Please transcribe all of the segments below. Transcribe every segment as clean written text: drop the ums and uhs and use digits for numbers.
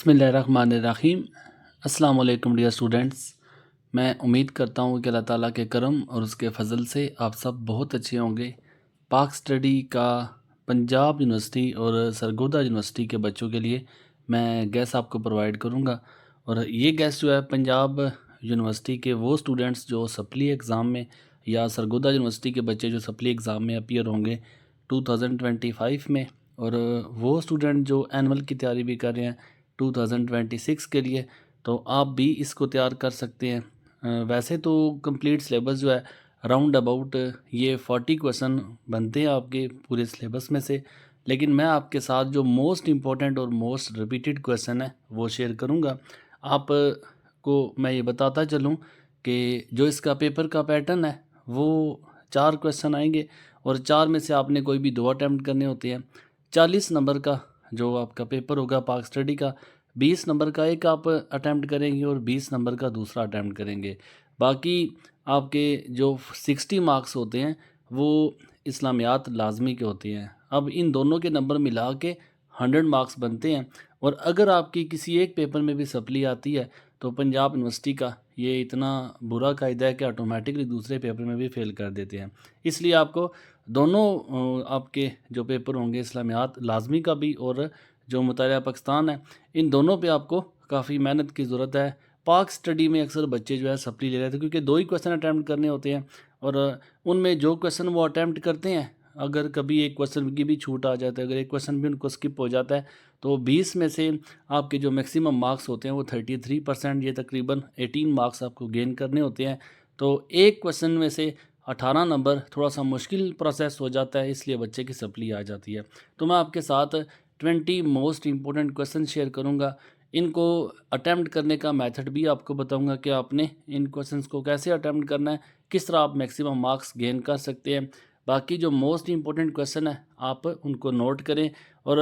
बिस्मिल्लाहिर्रहमानिर्रहीम। अस्सलाम वालेकुम डियर स्टूडेंट्स। मैं उम्मीद करता हूँ कि अल्लाह ताला के करम और उसके फ़ज़ल से आप सब बहुत अच्छे होंगे। पाक स्टडी का पंजाब यूनिवर्सिटी और सरगोदा यूनिवर्सिटी के बच्चों के लिए मैं गैस आपको प्रोवाइड करूँगा। और ये गैस जो है पंजाब यूनिवर्सिटी के वो स्टूडेंट्स जो सप्ली एग्ज़ाम में या सरगोदा यूनिवर्सिटी के बच्चे जो सप्ली एग्ज़ाम में अपीयर होंगे 2025 में, और वो स्टूडेंट जो एनुअल की तैयारी भी कर रहे हैं 2026 के लिए, तो आप भी इसको तैयार कर सकते हैं। वैसे तो कंप्लीट सिलेबस जो है राउंड अबाउट ये 40 क्वेश्चन बनते हैं आपके पूरे सिलेबस में से, लेकिन मैं आपके साथ जो मोस्ट इम्पॉर्टेंट और मोस्ट रिपीटेड क्वेश्चन है वो शेयर करूंगा। आप को मैं ये बताता चलूं कि जो इसका पेपर का पैटर्न है वो 4 क्वेश्चन आएंगे और 4 में से आपने कोई भी 2 अटैम्प्ट करने होते हैं। 40 नंबर का जो आपका पेपर होगा पाक स्टडी का, 20 नंबर का एक आप अटैम्प्ट करेंगे और 20 नंबर का दूसरा अटैम्प्ट करेंगे। बाकी आपके जो 60 मार्क्स होते हैं वो इस्लामियात लाजमी के होते हैं। अब इन दोनों के नंबर मिला के 100 मार्क्स बनते हैं। और अगर आपकी किसी एक पेपर में भी सप्ली आती है तो पंजाब यूनिवर्सिटी का ये इतना बुरा कायदा है कि ऑटोमेटिकली दूसरे पेपर में भी फेल कर देते हैं। इसलिए आपको दोनों आपके जो पेपर होंगे इस्लामियात लाजमी का भी और जो मुतालिया पाकिस्तान है, इन दोनों पे आपको काफ़ी मेहनत की ज़रूरत है। पाक स्टडी में अक्सर बच्चे जो है सप्ली ले रहे थे क्योंकि 2 ही क्वेश्चन अटैम्प्ट करने होते हैं और उनमें जो क्वेश्चन वो अटैम्प्ट करते हैं, अगर कभी एक क्वेश्चन की भी छूट आ जाता है, अगर एक क्वेश्चन भी उनको स्किप हो जाता है, तो 20 में से आपके जो मैक्सिमम मार्क्स होते हैं वो 33%, ये तकरीबन 18 मार्क्स आपको गेन करने होते हैं। तो एक क्वेश्चन में से 18 नंबर थोड़ा सा मुश्किल प्रोसेस हो जाता है, इसलिए बच्चे की सप्ली आ जाती है। तो मैं आपके साथ 20 मोस्ट इंपॉर्टेंट क्वेश्चन शेयर करूंगा। इनको अटैम्प्ट करने का मेथड भी आपको बताऊंगा कि आपने इन क्वेश्चंस को कैसे अटैम्प्ट करना है, किस तरह आप मैक्सिमम मार्क्स गेन कर सकते हैं। बाकी जो मोस्ट इंपॉर्टेंट क्वेश्चन है आप उनको नोट करें। और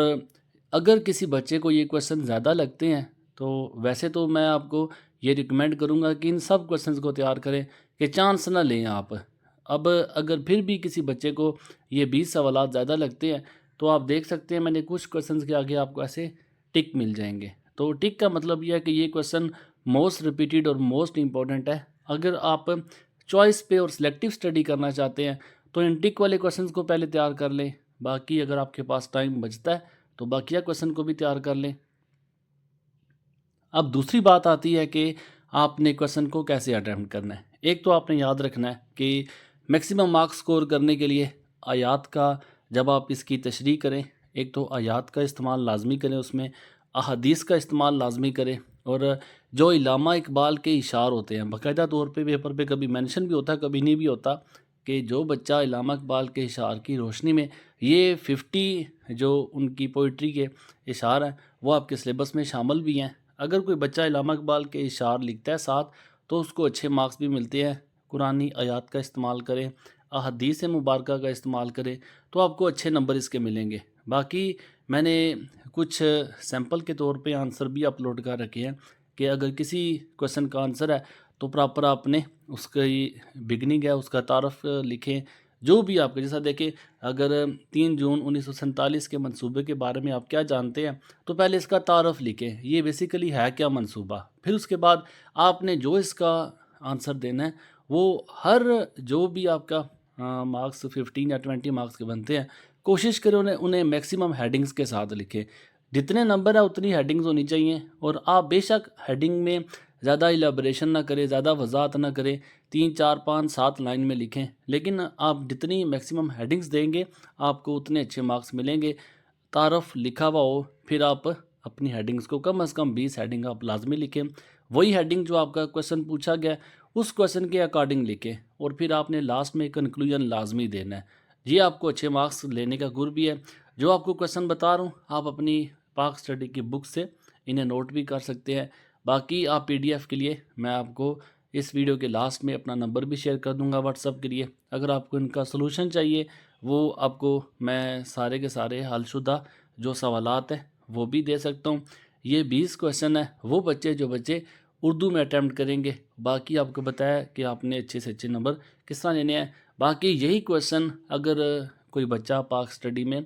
अगर किसी बच्चे को ये क्वेश्चन ज़्यादा लगते हैं तो वैसे तो मैं आपको ये रिकमेंड करूँगा कि इन सब क्वेश्चंस को तैयार करें कि चांस ना लें आप। अब अगर फिर भी किसी बच्चे को ये 20 सवालात ज़्यादा लगते हैं तो आप देख सकते हैं मैंने कुछ क्वेश्चंस के आगे आपको ऐसे टिक मिल जाएंगे। तो टिक का मतलब यह है कि ये क्वेश्चन मोस्ट रिपीटेड और मोस्ट इम्पॉर्टेंट है। अगर आप चॉइस पे और सिलेक्टिव स्टडी करना चाहते हैं तो इन टिक वाले क्वेश्चंस को पहले तैयार कर लें। बाकी अगर आपके पास टाइम बचता है तो बाकिया क्वेश्चन को भी तैयार कर लें। अब दूसरी बात आती है कि आपने क्वेश्चन को कैसे अटैम्प्ट करना है। एक तो आपने याद रखना है कि मैक्सिमम मार्क्स स्कोर करने के लिए आयात का, जब आप इसकी तशरीह करें, एक तो आयात का इस्तेमाल लाजमी करें, उसमें अहादीस का इस्तेमाल लाजमी करें। और जो इल्लामा इकबाल के इशार होते हैं बाकायदा तौर पे पेपर पे कभी मेंशन भी होता है कभी नहीं भी होता, कि जो बच्चा इल्लामा इकबाल के इशार की रोशनी में ये 50 जो उनकी पोइट्री के इशार हैं वो आपके सिलेबस में शामिल भी हैं। अगर कोई बच्चा इल्लामा इकबाल के इशार लिखता है साथ तो उसको अच्छे मार्क्स भी मिलते हैं। कुरानी आयात का इस्तेमाल करें, अहादीस मुबारका का इस्तेमाल करें तो आपको अच्छे नंबर इसके मिलेंगे। बाकी मैंने कुछ सैंपल के तौर पे आंसर भी अपलोड कर रखे हैं कि अगर किसी क्वेश्चन का आंसर है तो प्रॉपर आपने उसकी बिगनिंग है उसका तारफ़ लिखें। जो भी आपके जैसा देखें, अगर 3 जून 1947 के मंसूबे के बारे में आप क्या जानते हैं तो पहले इसका तारफ़ लिखें, ये बेसिकली है क्या मंसूबा। फिर उसके बाद आपने जो इसका आंसर देना है वो हर जो भी आपका मार्क्स 15 या 20 मार्क्स के बनते हैं, कोशिश करें उन्हें उन्हें मैक्सिमम हेडिंग्स के साथ लिखें। जितने नंबर है उतनी हेडिंग्स होनी चाहिए। और आप बेशक हेडिंग में ज़्यादा इलेबोरेशन ना करें, ज़्यादा वजाहत ना करें, 3 4 5 7 लाइन में लिखें, लेकिन आप जितनी मैक्सिमम हेडिंग्स देंगे आपको उतने अच्छे मार्क्स मिलेंगे। तारफ़ लिखा हुआ हो, फिर आप अपनी हेडिंग्स को कम से कम 20 हेडिंग आप लाजमी लिखें। वही हेडिंग जो आपका क्वेश्चन पूछा गया उस क्वेश्चन के अकॉर्डिंग लिखें और फिर आपने लास्ट में कंक्लूजन लाजमी देना है। ये आपको अच्छे मार्क्स लेने का गुर भी है। जो आपको क्वेश्चन बता रहा हूँ आप अपनी पाक स्टडी की बुक से इन्हें नोट भी कर सकते हैं। बाकी आप पीडीएफ के लिए मैं आपको इस वीडियो के लास्ट में अपना नंबर भी शेयर कर दूंगा व्हाट्सअप के लिए। अगर आपको इनका सलूशन चाहिए वो आपको मैं सारे के सारे हलशुदा जो सवालात हैं वो भी दे सकता हूँ। ये 20 क्वेश्चन है वो बच्चे जो बच्चे उर्दू में अटैम्प्ट करेंगे। बाकी आपको बताया कि आपने अच्छे से अच्छे नंबर किस तरह लेने हैं। बाकी यही क्वेश्चन अगर कोई बच्चा पाक स्टडी में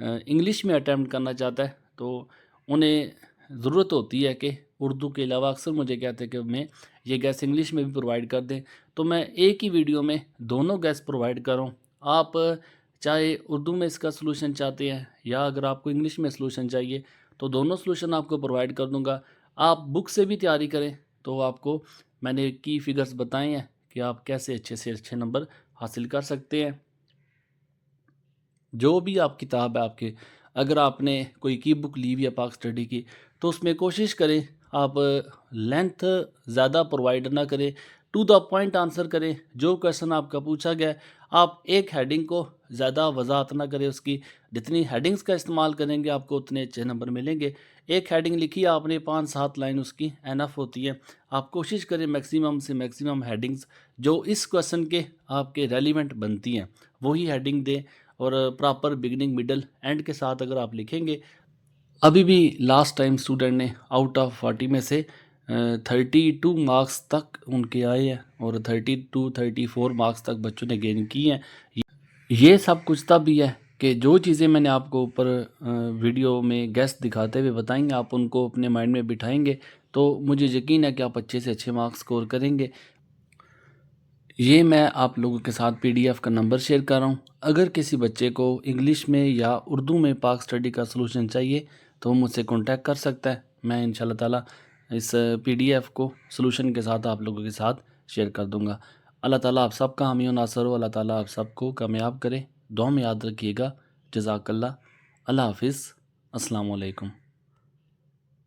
इंग्लिश में अटैम्प्ट करना चाहता है तो उन्हें ज़रूरत होती है कि उर्दू के अलावा अक्सर मुझे कहते हैं कि मैं ये गैस इंग्लिश में भी प्रोवाइड कर दें, तो मैं एक ही वीडियो में दोनों गैस प्रोवाइड कर रहा हूँ। आप चाहे उर्दू में इसका सलूशन चाहते हैं या अगर आपको इंग्लिश में सलूशन चाहिए तो दोनों सलूशन आपको प्रोवाइड कर दूँगा। आप बुक से भी तैयारी करें तो आपको मैंने की फिगर्स बताए हैं कि आप कैसे अच्छे से अच्छे नंबर हासिल कर सकते हैं। जो भी आप किताब है आपके, अगर आपने कोई की बुक ली हुई है पाक स्टडी की, तो उसमें कोशिश करें आप लेंथ ज़्यादा प्रोवाइड ना करें, टू द पॉइंट आंसर करें। जो क्वेश्चन आपका पूछा गया है, आप एक हेडिंग को ज़्यादा वजाहत ना करें उसकी। जितनी हेडिंग्स का इस्तेमाल करेंगे आपको उतने अच्छे नंबर मिलेंगे। एक हेडिंग लिखी आपने 5-7 लाइन उसकी एनफ होती है। आप कोशिश करें मैक्सिमम से मैक्सिमम हेडिंग्स जो इस क्वेश्चन के आपके रेलिवेंट बनती हैं वही हेडिंग दें, और प्रॉपर बिगिनिंग मिडल एंड के साथ अगर आप लिखेंगे। अभी भी लास्ट टाइम स्टूडेंट ने आउट ऑफ 40 में से 32 मार्क्स तक उनके आए हैं और 32-34 मार्क्स तक बच्चों ने गेन किए हैं। ये सब कुछ तब भी है कि जो चीज़ें मैंने आपको ऊपर वीडियो में गेस्ट दिखाते हुए बताएंगे, आप उनको अपने माइंड में बिठाएंगे तो मुझे यकीन है कि आप अच्छे से अच्छे मार्क्स स्कोर करेंगे। ये मैं आप लोगों के साथ पीडीएफ का नंबर शेयर कर रहा हूँ। अगर किसी बच्चे को इंग्लिश में या उर्दू में पाक स्टडी का सलूशन चाहिए तो वो मुझसे कांटेक्ट कर सकता है। मैं इंशाल्लाह ताला इस पीडीएफ को सलूशन के साथ आप लोगों के साथ शेयर कर दूँगा। अल्लाह ताला आप सबका हामी और नासर हो। अल्लाह ताला आप सबको कामयाब करे। दुआ में याद रखिएगा। जज़ाकल्लाह। अल्लाह हाफ़िज़। अस्सलाम वालेकुम।